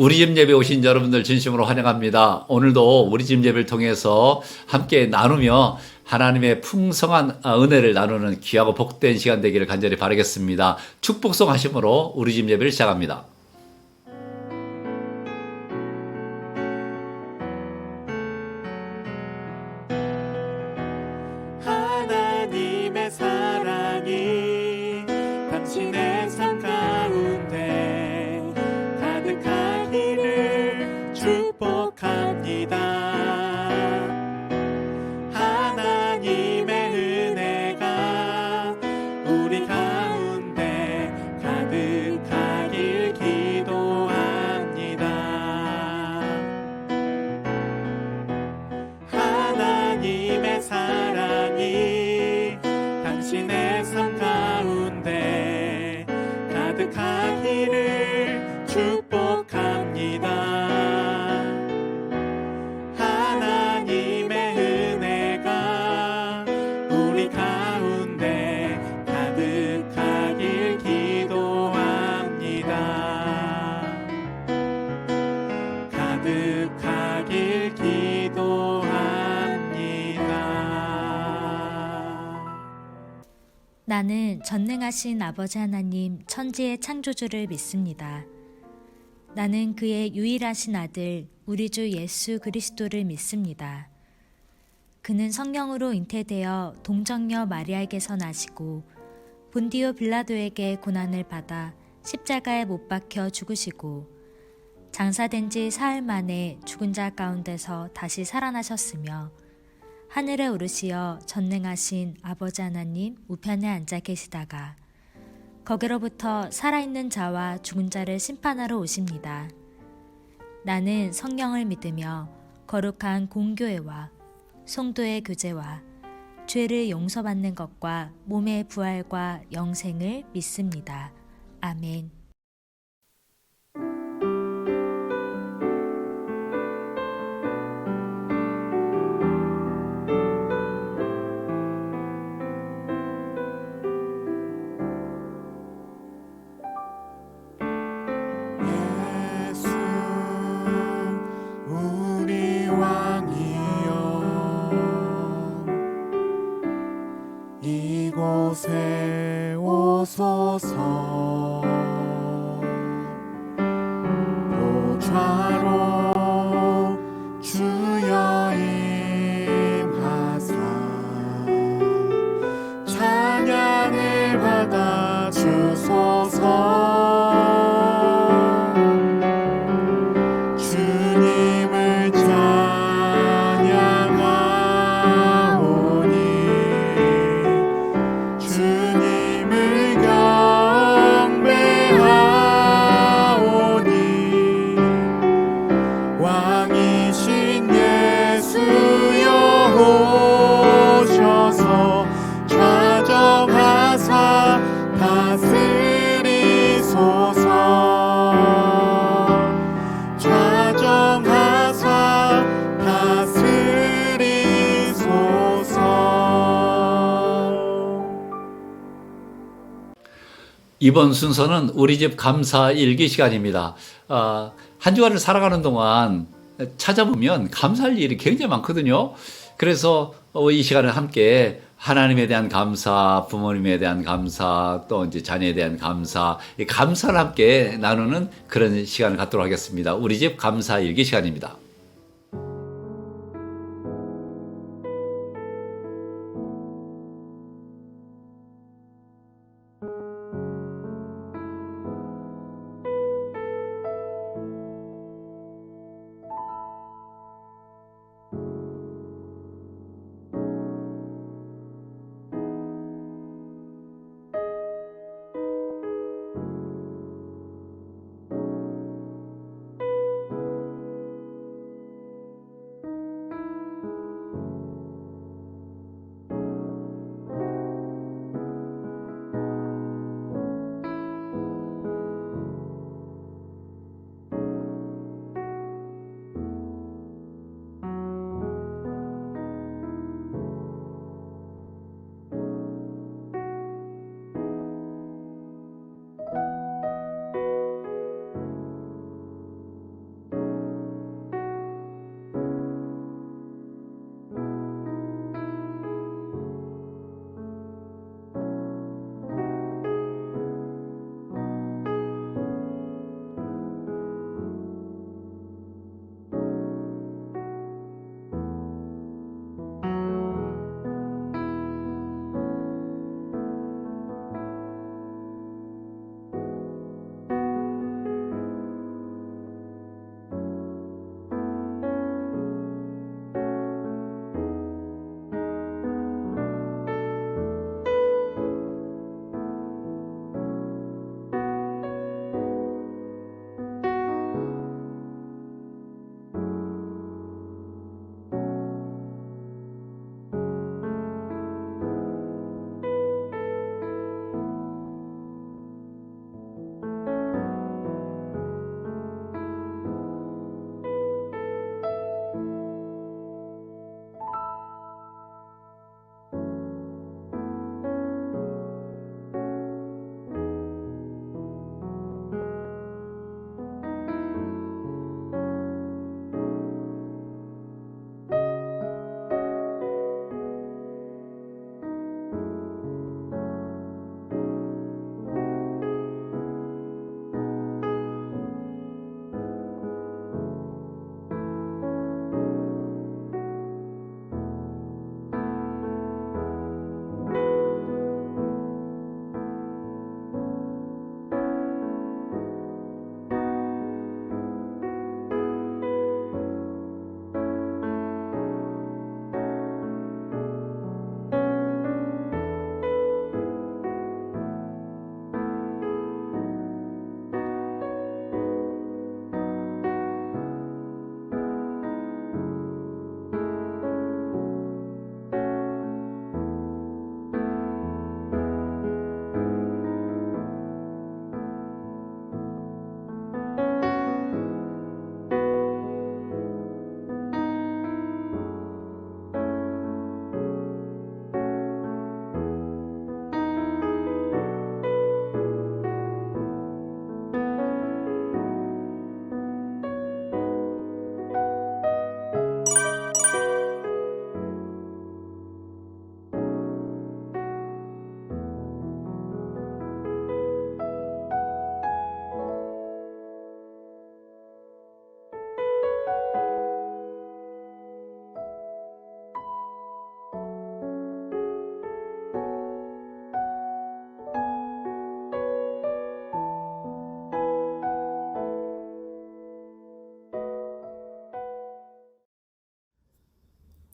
우리 집 예배 오신 여러분들 진심으로 환영합니다. 오늘도 우리 집 예배를 통해서 함께 나누며 하나님의 풍성한 은혜를 나누는 귀하고 복된 시간 되기를 간절히 바라겠습니다. 축복송 하심으로 우리 집 예배를 시작합니다. 하나님의 사랑이 당신의 삶 가운데 가득하기를 축복합니다. 하나님의 은혜가 우리 가운데 가득하길 기도합니다. 하나님의 사랑이 당신의 삶 가운데 가득하기를 축복합니다. 하나님의 은혜가 우리 가운데 가득하길 기도합니다. 가득하길 기도합니다. 나는 전능하신 아버지 하나님 천지의 창조주를 믿습니다. 나는 그의 유일하신 아들 우리 주 예수 그리스도를 믿습니다. 그는 성령으로 잉태되어 동정녀 마리아에게서 나시고 본디오 빌라도에게 고난을 받아 십자가에 못 박혀 죽으시고 장사된 지 사흘 만에 죽은 자 가운데서 다시 살아나셨으며 하늘에 오르시어 전능하신 아버지 하나님 우편에 앉아 계시다가 거기로부터 살아있는 자와 죽은 자를 심판하러 오십니다. 나는 성령을 믿으며 거룩한 공교회와 성도의 교제와 죄를 용서받는 것과 몸의 부활과 영생을 믿습니다. 아멘. 예수 우리 왕이여 이곳에 오소서 보좌로 주여 임하사 찬양을 받아 주소서. 주님을 찬양하오니 주님을 경배하오니 왕이신 예수여 오셔서 좌정하사 다스리소서. 좌정하사 다스리소서. 이번 순서는 우리 집 감사 일기 시간입니다. 한 주간을 살아가는 동안 찾아보면 감사할 일이 굉장히 많거든요. 그래서 이 시간을 함께 하나님에 대한 감사, 부모님에 대한 감사, 또 이제 자녀에 대한 감사, 이 감사를 함께 나누는 그런 시간을 갖도록 하겠습니다. 우리 집 감사 일기 시간입니다.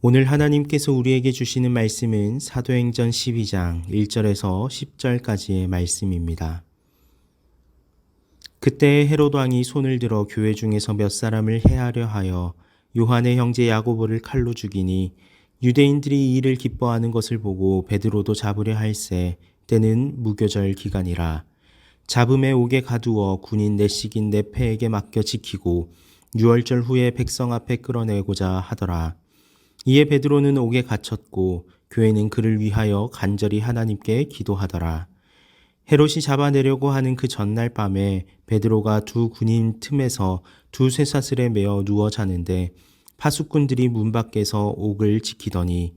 오늘 하나님께서 우리에게 주시는 말씀은 사도행전 12장 1절에서 10절까지의 말씀입니다. 그때 헤롯 왕이 손을 들어 교회 중에서 몇 사람을 해하려 하여 요한의 형제 야고보를 칼로 죽이니 유대인들이 이 일을 기뻐하는 것을 보고 베드로도 잡으려 할세 때는 무교절 기간이라. 잡음에 옥에 가두어 군인 내식인 네페에게 맡겨 지키고 유월절 후에 백성 앞에 끌어내고자 하더라. 이에 베드로는 옥에 갇혔고 교회는 그를 위하여 간절히 하나님께 기도하더라. 헤롯이 잡아내려고 하는 그 전날 밤에 베드로가 두 군인 틈에서 두 쇠사슬에 매어 누워 자는데 파수꾼들이 문 밖에서 옥을 지키더니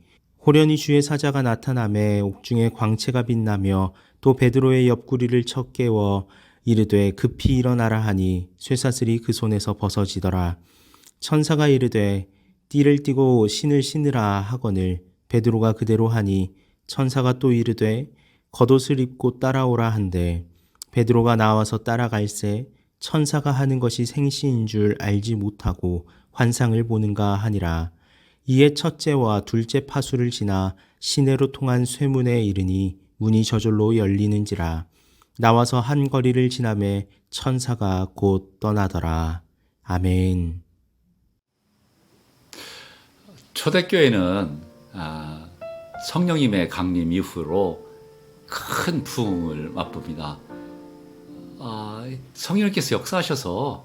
호련히 주의 사자가 나타나매 옥중에 광채가 빛나며 또 베드로의 옆구리를 쳐 깨워 이르되 급히 일어나라 하니 쇠사슬이 그 손에서 벗어지더라. 천사가 이르되 띠를 띠고 신을 신으라 하거늘 베드로가 그대로 하니 천사가 또 이르되 겉옷을 입고 따라오라 한대 베드로가 나와서 따라갈새 천사가 하는 것이 생시인 줄 알지 못하고 환상을 보는가 하니라. 이에 첫째와 둘째 파수를 지나 시내로 통한 쇠문에 이르니 문이 저절로 열리는지라. 나와서 한 거리를 지나매 천사가 곧 떠나더라. 아멘. 초대교회는 성령님의 강림 이후로 큰 부흥을 맛봅니다. 성령님께서 역사하셔서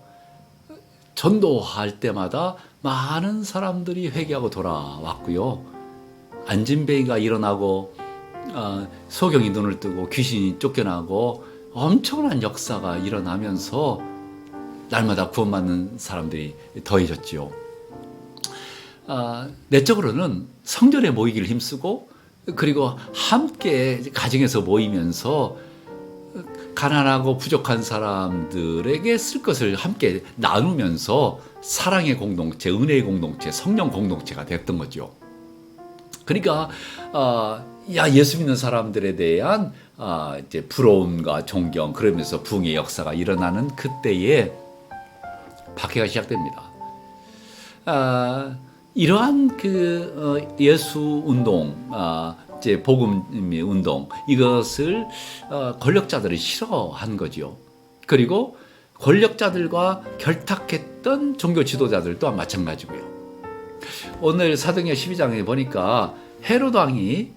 전도할 때마다 많은 사람들이 회개하고 돌아왔고요. 안진뱅이가 일어나고 소경이 눈을 뜨고 귀신이 쫓겨나고 엄청난 역사가 일어나면서 날마다 구원받는 사람들이 더해졌지요. 내적으로는 성전에 모이기를 힘쓰고 그리고 함께 가정에서 모이면서 가난하고 부족한 사람들에게 쓸 것을 함께 나누면서 사랑의 공동체, 은혜의 공동체, 성령 공동체가 됐던 거죠. 그러니까 예수 믿는 사람들에 대한 이제 부러움과 존경 그러면서 부흥의 역사가 일어나는 그때에 박해가 시작됩니다. 이러한 예수 운동, 이제 복음 운동 이것을 권력자들이 싫어한 거죠. 그리고 권력자들과 결탁했던 종교 지도자들 또한 마찬가지고요. 오늘 사도행전 12장에 보니까 헤롯 왕이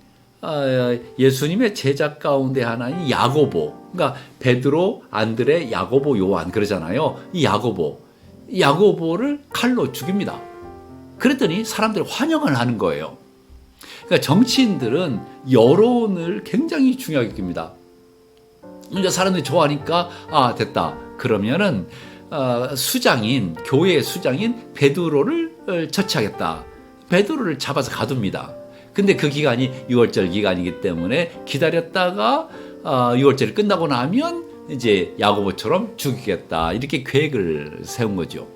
예수님의 제자 가운데 하나인 야고보, 그러니까 베드로, 안드레, 야고보, 요한 그러잖아요. 이 야고보를 칼로 죽입니다. 그랬더니 사람들이 환영을 하는 거예요. 그러니까 정치인들은 여론을 굉장히 중요하게 깁니다. 그러니까 사람들이 좋아하니까 됐다. 그러면은 교회의 수장인 베드로를 처치하겠다. 베드로를 잡아서 가둡니다. 근데 그 기간이 6월절 기간이기 때문에 기다렸다가 6월절이 끝나고 나면 이제 야고보처럼 죽이겠다. 이렇게 계획을 세운 거죠.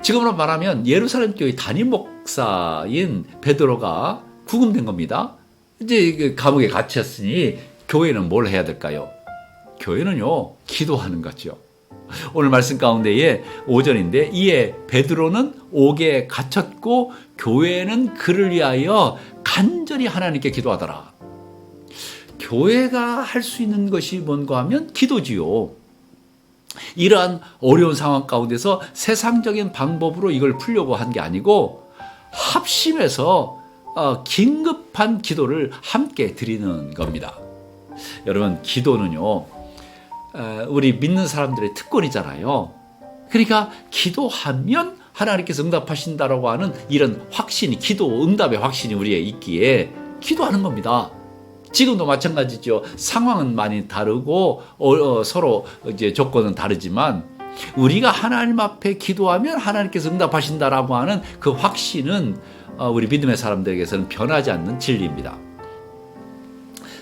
지금으로 말하면 예루살렘 교회 담임 목사인 베드로가 구금된 겁니다. 이제 감옥에 갇혔으니 교회는 뭘 해야 될까요? 교회는요, 기도하는 거죠. 오늘 말씀 가운데에 5절인데 이에 베드로는 옥에 갇혔고 교회는 그를 위하여 간절히 하나님께 기도하더라. 교회가 할 수 있는 것이 뭔가 하면 기도지요. 이러한 어려운 상황 가운데서 세상적인 방법으로 이걸 풀려고 한 게 아니고 합심해서 긴급한 기도를 함께 드리는 겁니다. 여러분, 기도는요, 우리 믿는 사람들의 특권이잖아요. 그러니까 기도하면 하나님께서 응답하신다라고 하는 이런 확신이, 기도 응답의 확신이 우리에 있기에 기도하는 겁니다. 지금도 마찬가지죠. 상황은 많이 다르고 서로 이제 조건은 다르지만 우리가 하나님 앞에 기도하면 하나님께서 응답하신다라고 하는 그 확신은 우리 믿음의 사람들에게서는 변하지 않는 진리입니다.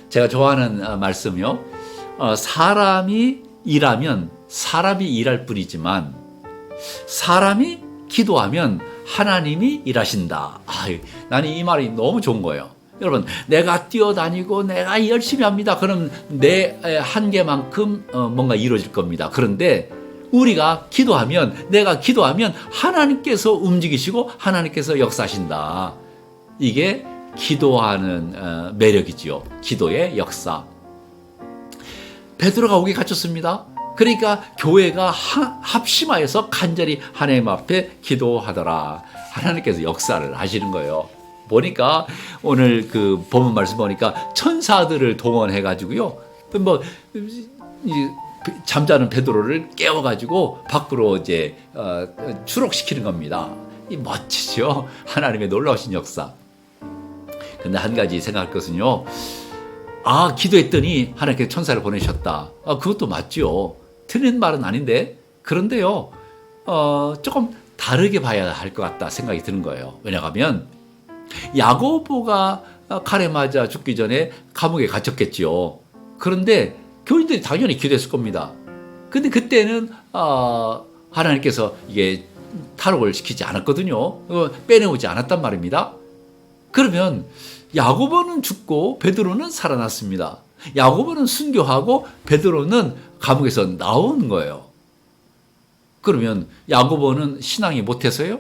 제가 좋아하는 말씀이요. 사람이 일하면 사람이 일할 뿐이지만 사람이 기도하면 하나님이 일하신다. 나는 이 말이 너무 좋은 거예요. 여러분, 내가 뛰어다니고 내가 열심히 합니다. 그럼 내 한계만큼 뭔가 이루어질 겁니다. 그런데 우리가 기도하면, 내가 기도하면 하나님께서 움직이시고 하나님께서 역사하신다. 이게 기도하는 매력이지요. 기도의 역사. 베드로가 오게 갖췄습니다. 그러니까 교회가 합심하여서 간절히 하나님 앞에 기도하더라. 하나님께서 역사를 하시는 거예요. 보니까 오늘 그 본문 말씀 보니까 천사들을 동원해 가지고요. 뭐 잠자는 베드로를 깨워 가지고 밖으로 이제 추록시키는 겁니다. 이 멋지죠. 하나님의 놀라우신 역사. 근데 한 가지 생각할 것은요. 기도했더니 하나님께서 천사를 보내셨다. 그것도 맞죠. 틀린 말은 아닌데, 그런데요, 조금 다르게 봐야 할 것 같다 생각이 드는 거예요. 왜냐하면 야고보가 칼에 맞아 죽기 전에 감옥에 갇혔겠지요. 그런데 교인들이 당연히 기도했을 겁니다. 근데 그때는 하나님께서 이게 탈옥을 시키지 않았거든요. 빼내오지 않았단 말입니다. 그러면 야고보는 죽고 베드로는 살아났습니다. 야고보는 순교하고 베드로는 감옥에서 나온 거예요. 그러면 야고보는 신앙이 못해서요?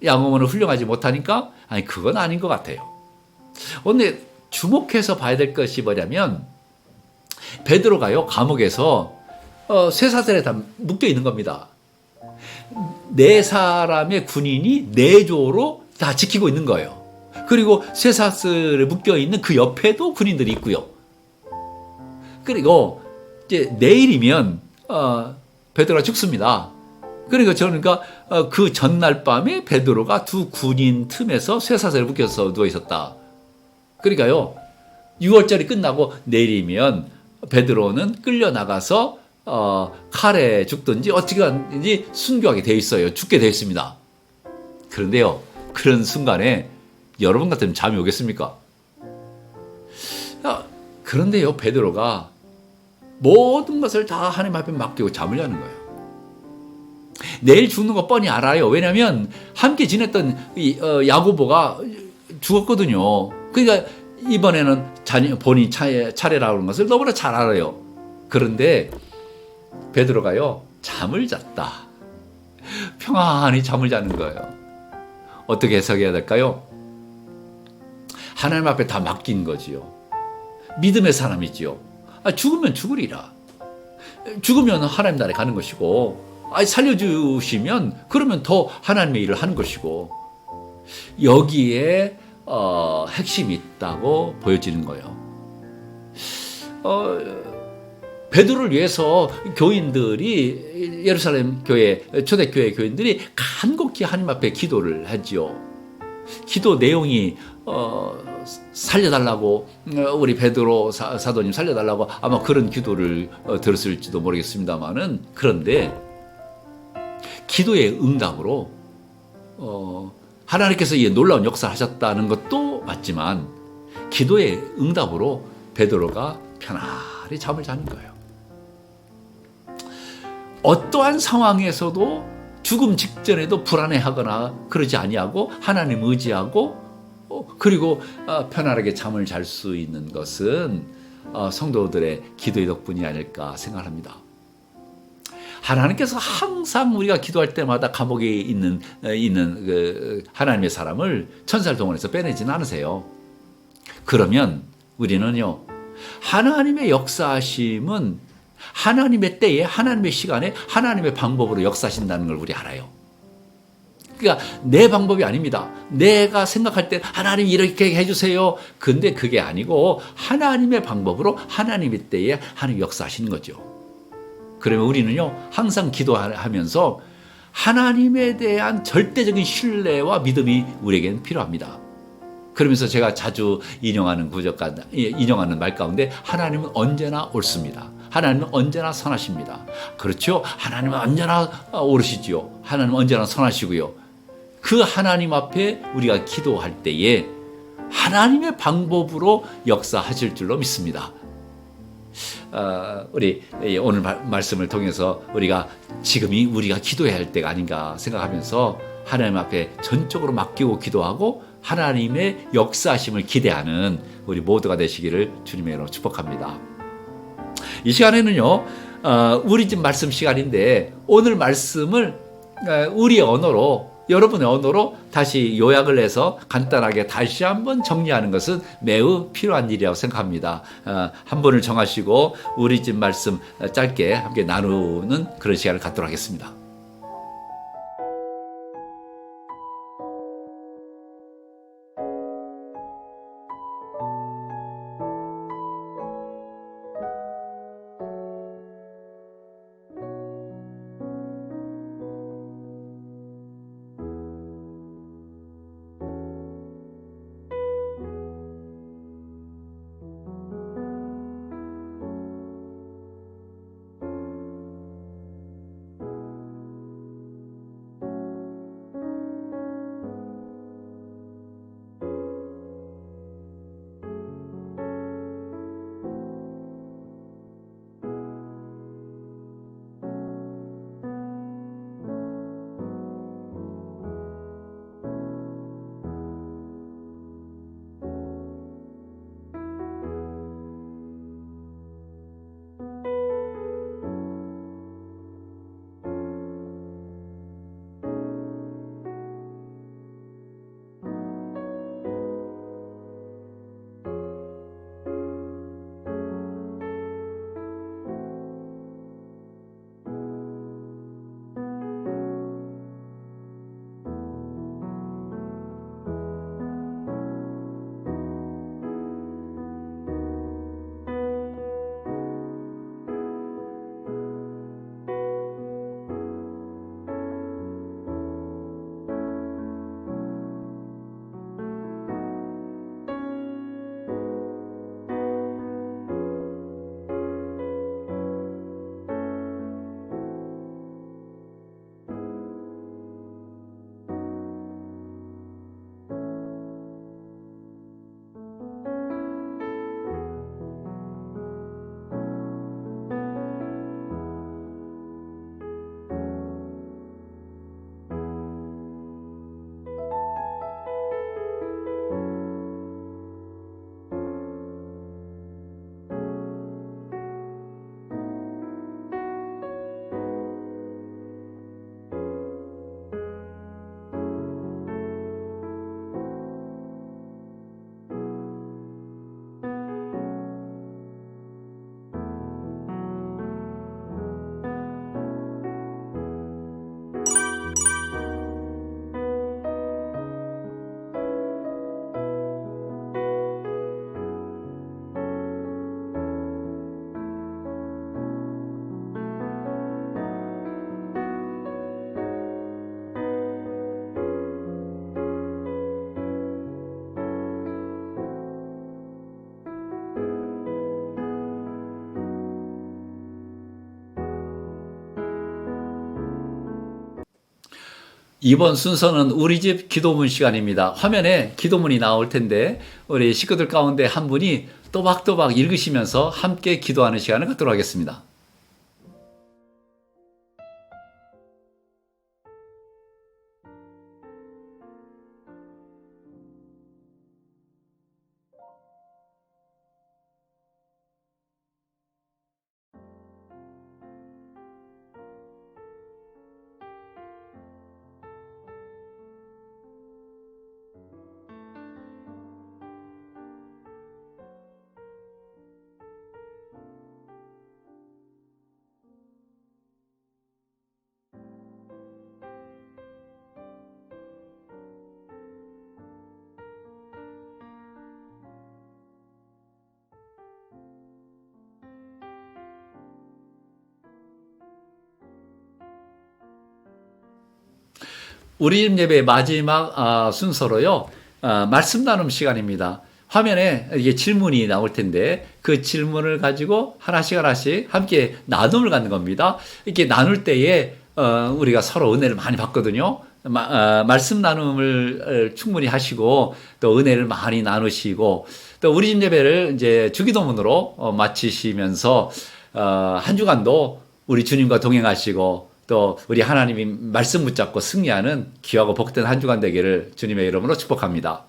야고보는 훌륭하지 못하니까? 아니, 그건 아닌 것 같아요. 오늘 주목해서 봐야 될 것이 뭐냐면 베드로가요, 감옥에서 쇠사슬에 다 묶여 있는 겁니다. 4사람의 군인이 4조로 다 지키고 있는 거예요. 그리고 쇠사슬에 묶여 있는 그 옆에도 군인들이 있고요. 그리고 이제 내일이면 베드로가 죽습니다. 그러니까 그 전날 밤에 베드로가 두 군인 틈에서 쇠사슬에 묶여서 누워 있었다. 그러니까요, 6월절이 끝나고 내일이면 베드로는 끌려 나가서 칼에 죽든지 어떻게 하든지 순교하게 돼 있어요. 죽게 돼 있습니다. 그런데요, 그런 순간에 여러분 같으면 잠이 오겠습니까? 그런데요, 베드로가 모든 것을 다 하나님 앞에 맡기고 잠을 자는 거예요. 내일 죽는 거 뻔히 알아요. 왜냐하면 함께 지냈던 야고보가 죽었거든요. 그러니까 이번에는 본인 차례라고 하는 것을 너무나 잘 알아요. 그런데 베드로가요, 잠을 잤다. 평안히 잠을 자는 거예요. 어떻게 해석해야 될까요? 하나님 앞에 다 맡긴 거지요. 믿음의 사람이지요. 죽으면 죽으리라. 죽으면 하나님 나라에 가는 것이고, 살려주시면 그러면 더 하나님의 일을 하는 것이고, 여기에 핵심이 있다고 보여지는 거예요. 베드로를 위해서 교인들이, 예루살렘 교회, 초대교회 교인들이 간곡히 하나님 앞에 기도를 하지요. 기도 내용이 살려달라고, 우리 베드로 사도님 살려달라고 아마 그런 기도를 들었을지도 모르겠습니다만은, 그런데 기도의 응답으로 하나님께서 이 놀라운 역사를 하셨다는 것도 맞지만, 기도의 응답으로 베드로가 편안히 잠을 자는 거예요. 어떠한 상황에서도 죽음 직전에도 불안해하거나 그러지 아니하고 하나님 의지하고, 그리고 편안하게 잠을 잘 수 있는 것은 성도들의 기도의 덕분이 아닐까 생각합니다. 하나님께서 항상 우리가 기도할 때마다 감옥에 있는 그 하나님의 사람을 천사를 동원해서 빼내지는 않으세요. 그러면 우리는요, 하나님의 역사하심은 하나님의 때에, 하나님의 시간에, 하나님의 방법으로 역사하신다는 걸 우리 알아요. 그러니까 내 방법이 아닙니다. 내가 생각할 때 하나님 이렇게 해주세요. 근데 그게 아니고 하나님의 방법으로 하나님의 때에 하나님 역사하시는 거죠. 그러면 우리는요, 항상 기도하면서 하나님에 대한 절대적인 신뢰와 믿음이 우리에게는 필요합니다. 그러면서 제가 자주 인용하는 말 가운데 하나님은 언제나 옳습니다. 하나님은 언제나 선하십니다. 그렇죠? 하나님은 언제나 옳으시지요. 하나님은 언제나 선하시고요. 그 하나님 앞에 우리가 기도할 때에 하나님의 방법으로 역사하실 줄로 믿습니다. 우리 오늘 말씀을 통해서 우리가 지금이 우리가 기도해야 할 때가 아닌가 생각하면서 하나님 앞에 전적으로 맡기고 기도하고 하나님의 역사하심을 기대하는 우리 모두가 되시기를 주님의 이름으로 축복합니다. 이 시간에는요, 우리 집 말씀 시간인데 오늘 말씀을 우리의 언어로, 여러분의 언어로 다시 요약을 해서 간단하게 다시 한번 정리하는 것은 매우 필요한 일이라고 생각합니다. 한 분을 정하시고 우리 집 말씀 짧게 함께 나누는 그런 시간을 갖도록 하겠습니다. 이번 순서는 우리 집 기도문 시간입니다. 화면에 기도문이 나올 텐데 우리 식구들 가운데 한 분이 또박또박 읽으시면서 함께 기도하는 시간을 갖도록 하겠습니다. 우리 집 예배 마지막 순서로요. 말씀 나눔 시간입니다. 화면에 이게 질문이 나올 텐데 그 질문을 가지고 하나씩 함께 나눔을 갖는 겁니다. 이렇게 나눌 때에 우리가 서로 은혜를 많이 받거든요. 말씀 나눔을 충분히 하시고 또 은혜를 많이 나누시고 또 우리 집 예배를 이제 주기도문으로 마치시면서 한 주간도 우리 주님과 동행하시고 또 우리 하나님이 말씀 붙잡고 승리하는 귀하고 복된 한 주간 되기를 주님의 이름으로 축복합니다.